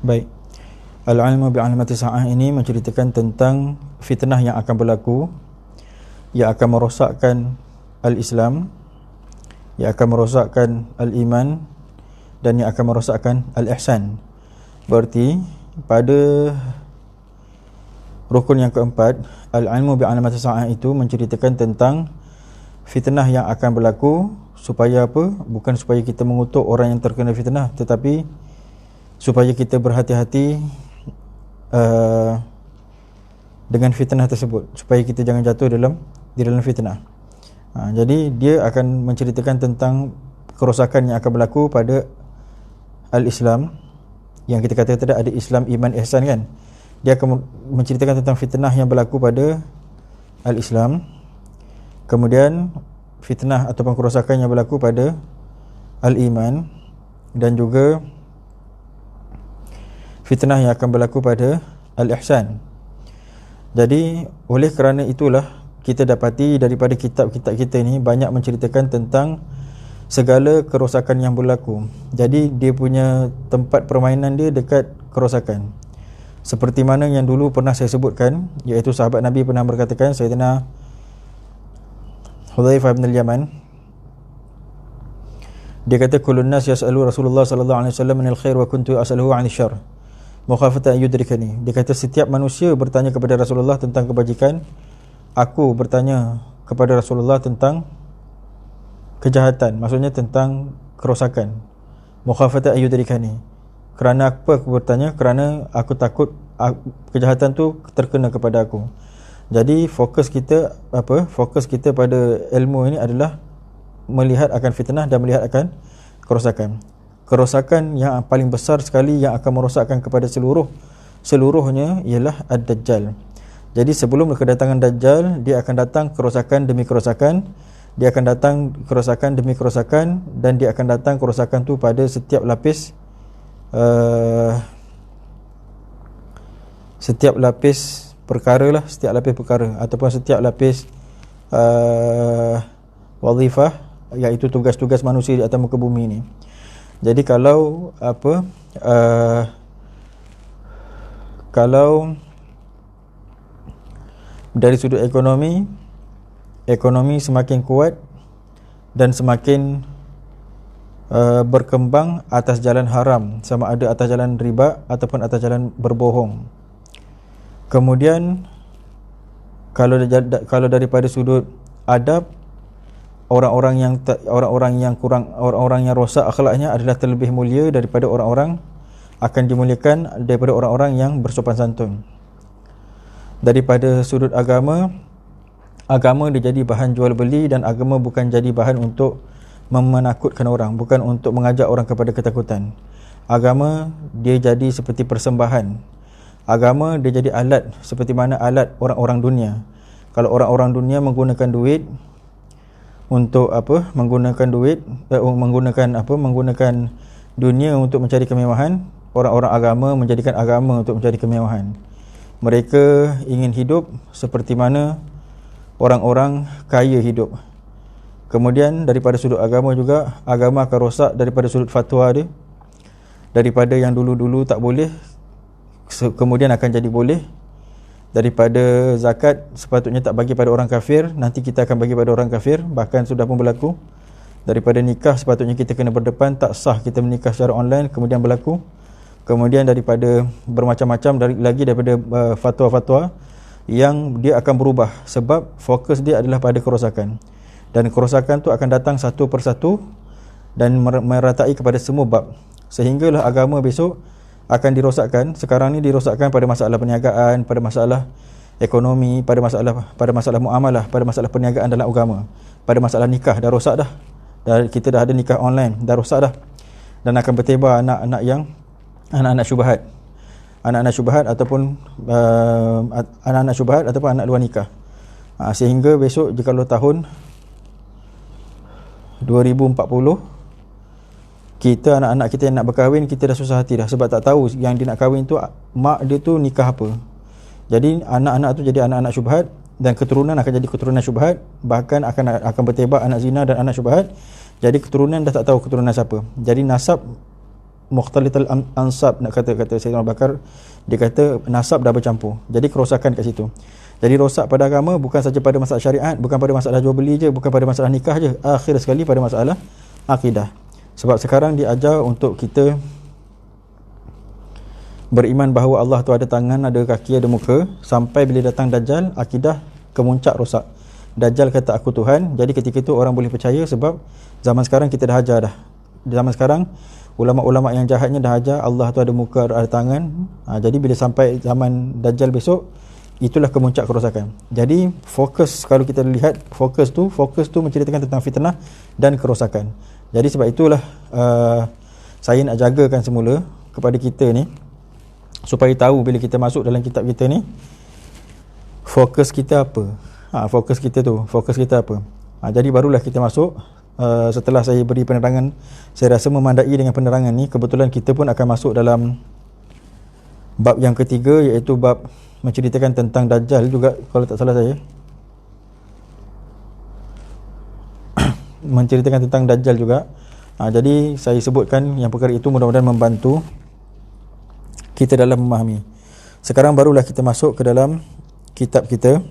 Baik. Al-ilmu bi'alamati sa'ah ini menceritakan tentang fitnah yang akan berlaku, yang akan merosakkan al-Islam, yang akan merosakkan al-iman, dan yang akan merosakkan al-ihsan. Berarti pada rukun yang keempat, al-ilmu bi'alamati sa'ah itu menceritakan tentang fitnah yang akan berlaku. Supaya apa? Bukan supaya kita mengutuk orang yang terkena fitnah, tetapi supaya kita berhati-hati dengan fitnah tersebut, supaya kita jangan jatuh di dalam fitnah. Jadi dia akan menceritakan tentang kerosakan yang akan berlaku pada al-Islam, yang kita kata tadi ada Islam, iman, ihsan kan. Dia akan menceritakan tentang fitnah yang berlaku pada al-Islam, kemudian fitnah ataupun kerosakan yang berlaku pada al-iman, dan juga fitnah yang akan berlaku pada al-ihsan. Jadi oleh kerana itulah kita dapati daripada kitab-kitab kita ni banyak menceritakan tentang segala kerosakan yang berlaku. Jadi dia punya tempat permainan dia dekat kerosakan. Seperti mana yang dulu pernah saya sebutkan, iaitu sahabat Nabi pernah berkatakan, Sayyidina Hudzaifah bin al-Yaman, dia kata kullun nas yas'alu Rasulullah sallallahu alaihi wasallam min al-khair wa kuntu as'aluhu 'anil syarr mukhafatan yudrikani. Dia kata setiap manusia bertanya kepada Rasulullah tentang kebajikan, aku bertanya kepada Rasulullah tentang kejahatan, maksudnya tentang kerosakan. Mukhafatan yudrikani, kerana apa aku bertanya? Kerana aku takut kejahatan tu terkena kepada aku. Jadi fokus kita pada ilmu ini adalah melihat akan fitnah dan melihat akan kerosakan. Kerosakan yang paling besar sekali yang akan merosakkan kepada seluruhnya ialah Ad-Dajjal. Jadi sebelum kedatangan Dajjal, dia akan datang kerosakan demi kerosakan, dia akan datang kerosakan demi kerosakan, dan dia akan datang kerosakan tu pada setiap lapis perkara lah, setiap lapis perkara ataupun setiap lapis wazifah, iaitu tugas-tugas manusia di atas muka bumi ni. Jadi kalau dari sudut ekonomi semakin kuat dan semakin berkembang atas jalan haram, sama ada atas jalan riba ataupun atas jalan berbohong. Kemudian kalau daripada sudut adab, orang-orang yang rosak akhlaknya adalah terlebih mulia daripada orang-orang, akan dimuliakan daripada orang-orang yang bersopan santun. Daripada sudut agama dia jadi bahan jual beli, dan agama bukan jadi bahan untuk menakutkan orang, bukan untuk mengajak orang kepada ketakutan. Agama dia jadi seperti persembahan. Agama dia jadi alat, seperti mana alat orang-orang dunia. Kalau orang-orang dunia menggunakan duit untuk menggunakan dunia untuk mencari kemewahan, orang-orang agama menjadikan agama untuk mencari kemewahan. Mereka ingin hidup seperti mana orang-orang kaya hidup. Kemudian daripada sudut agama juga, agama akan rosak daripada sudut fatwa dia. Daripada yang dulu-dulu tak boleh, kemudian akan jadi boleh. Daripada zakat sepatutnya tak bagi pada orang kafir, nanti kita akan bagi pada orang kafir, bahkan sudah pun berlaku. Daripada nikah sepatutnya kita kena berdepan, tak sah kita menikah secara online, kemudian berlaku. Kemudian daripada bermacam-macam daripada fatwa-fatwa yang dia akan berubah, sebab fokus dia adalah pada kerosakan. Dan kerosakan tu akan datang satu persatu dan meratai kepada semua bab, sehinggalah agama besok akan dirosakkan. Sekarang ni dirosakkan pada masalah perniagaan, pada masalah ekonomi, pada masalah muamalah, pada masalah perniagaan dalam agama, pada masalah nikah dah rosak dah. Kita dah ada nikah online, dah rosak dah. Dan akan bertebar anak-anak syubhat. Anak-anak syubhat ataupun anak luar nikah. Sehingga besok jikalau tahun 2040 kita, anak-anak kita yang nak berkahwin, kita dah susah hati dah, sebab tak tahu yang dia nak kahwin tu mak dia tu nikah apa. Jadi anak-anak tu jadi anak-anak syubhat, dan keturunan akan jadi keturunan syubhat, bahkan akan bertebar anak zina dan anak syubhat. Jadi keturunan dah tak tahu keturunan siapa. Jadi nasab mukhtalital ansab, nak kata Sayyidina Abu Bakar, dia kata nasab dah bercampur. Jadi kerosakan kat situ. Jadi rosak pada agama bukan saja pada masalah syariat, bukan pada masalah jual beli je, bukan pada masalah nikah je, akhir sekali pada masalah akidah. Sebab sekarang diajar untuk kita beriman bahawa Allah tu ada tangan, ada kaki, ada muka, sampai bila datang Dajjal, akidah kemuncak rosak. Dajjal kata aku Tuhan, jadi ketika itu orang boleh percaya sebab zaman sekarang kita dah ajar dah. Di zaman sekarang ulama-ulama yang jahatnya dah ajar Allah tu ada muka, ada tangan. Jadi bila sampai zaman Dajjal besok, itulah kemuncak kerosakan. Jadi fokus, kalau kita lihat fokus tu menceritakan tentang fitnah dan kerosakan. Jadi sebab itulah saya nak jagakan semula kepada kita ni, supaya tahu bila kita masuk dalam kitab kita ni, fokus kita apa. Fokus kita apa. Jadi barulah kita masuk. Setelah saya beri penerangan, saya rasa memandai dengan penerangan ni, kebetulan kita pun akan masuk dalam bab yang ketiga, iaitu bab menceritakan tentang Dajjal juga, kalau tak salah saya. Menceritakan tentang Dajjal juga. Jadi saya sebutkan yang perkara itu, mudah-mudahan membantu kita dalam memahami. Sekarang barulah kita masuk ke dalam kitab kita.